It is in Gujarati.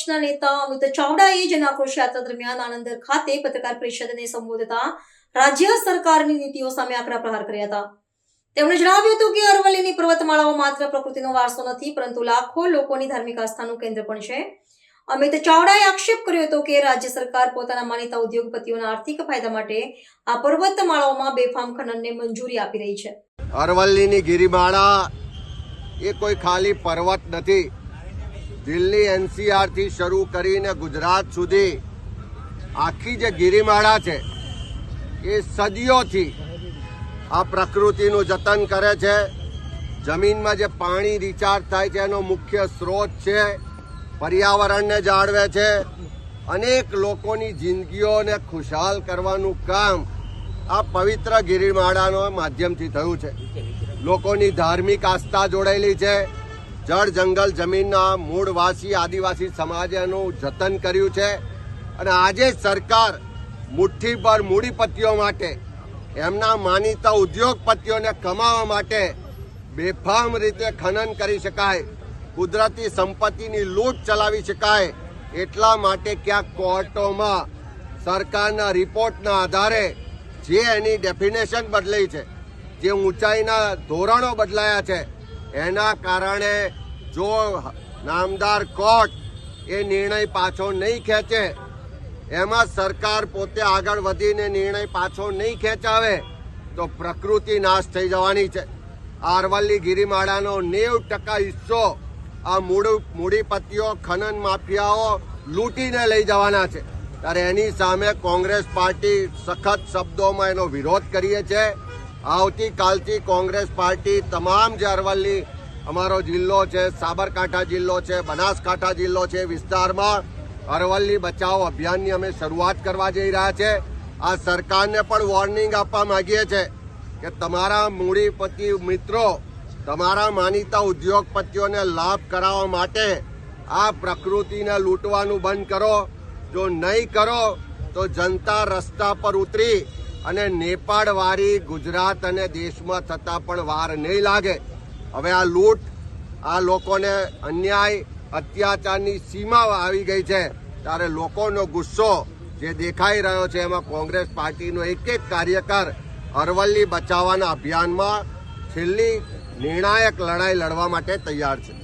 પક્ષના નેતા અમિત ચાવડાએ જનાક્રોશ યાત્રા દરમિયાન આણંદ ખાતે પત્રકાર પરિષદને સંબોધતા રાજ્ય સરકારની નીતિઓ સામે આકરા પ્રહાર કર્યા હતા. તેમણે જણાવ્યું હતું કે અરવલ્લીની પર્વતમાળાઓ માત્ર પ્રકૃતિનો વારસો નથી, પરંતુ લાખો લોકોની ધાર્મિક આસ્થાનું કેન્દ્ર પણ છે. અમિત ચાવડાએ આક્ષેપ કર્યો હતો કે રાજ્ય સરકાર પોતાના માનીતા ઉદ્યોગપતિઓના આર્થિક ફાયદા માટે આ પર્વતમાળાઓમાં બેફામ ખનનને મંજૂરી આપી રહી છે. અરવલ્લીની ગિરિમાળા એ કોઈ ખાલી પર્વત નથી. દિલ્હી NCR થી શરૂ કરીને ગુજરાત સુધી આખી જે ગિરિમાળા છે એ સદીઓથી આ પ્રકૃતિનું જતન કરે છે. જમીનમાં જે પાણી રિચાર્જ થાય છે એનો મુખ્ય સ્ત્રોત છે. પર્યાવરણને જાળવે છે. અનેક લોકોની જિંદગીઓને ખુશહાલ કરવાનું કામ આ પવિત્ર ગિરિમાળાના માધ્યમથી થયું છે. લોકોની ધાર્મિક આસ્થા જોડાયેલી છે. જળ જંગલ જમીનના મૂળવાસી આદિવાસી સમાજે એનું જતન કર્યું છે. અને આજે સરકાર મુઠ્ઠીભર મૂડીપતિઓ માટે, એમના માનીતા ઉદ્યોગપતિઓને કમાવા માટે બેફામ રીતે ખનન કરી શકાય, કુદરતી સંપત્તિની લૂંટ ચલાવી શકાય, એટલા માટે ક્યાંક કોર્ટોમાં સરકારના રિપોર્ટના આધારે જે એની ડેફિનેશન બદલાઈ છે, જે ઊંચાઈના ધોરણો બદલાયા છે, એના કારણે જો નામદાર કોર્ટ એ નિર્ણય પાછો નહીં ખેંચે, એમાં સરકાર પોતે આગળ વધીને નિર્ણય પાછો નહીં ખેંચાવે તો પ્રકૃતિ નાશ થઈ જવાની છે. અરવલ્લી ગિરિમાળાનો 90% હિસ્સો આ મૂડીપતિઓ, ખનન માફિયાઓ લૂંટીને લઈ જવાના છે. ત્યારે એની સામે કોંગ્રેસ પાર્ટી સખત શબ્દોમાં એનો વિરોધ કરીએ છે. આવતીકાલથી કોંગ્રેસ પાર્ટી તમામ જે અરવલ્લી અમારો જિલ્લો છે, સાબરકાંઠા જિલ્લો છે, બનાસકાંઠા જિલ્લો છે, વિસ્તારમાં અરવલ્લી બચાવો અભિયાનની અમે શરૂઆત કરવા જઈ રહ્યા છે. આ સરકારને પણ વોર્નિંગ આપવા માંગીએ છીએ કે તમારા મૂડીપતિ મિત્રો, તમારા માનીતા ઉદ્યોગપતિઓને લાભ કરાવવા માટે આ પ્રકૃતિને લૂંટવાનું બંધ કરો. જો નહીં કરો તો જનતા રસ્તા પર ઉતરી અને નેપાળ વાળી ગુજરાત અને દેશમાં થતા પણ વાર નહીં લાગે. હવે આ લૂંટ, આ લોકોને અન્યાય, અત્યાચારની સીમા આવી ગઈ છે. ત્યારે લોકોનો ગુસ્સો જે દેખાઈ રહ્યો છે, એમાં કોંગ્રેસ પાર્ટીનો એક કાર્યકર અરવલ્લી બચાવવાના અભિયાનમાં છેલ્લી નિર્ણાયક લડાઈ લડવા માટે તૈયાર છે.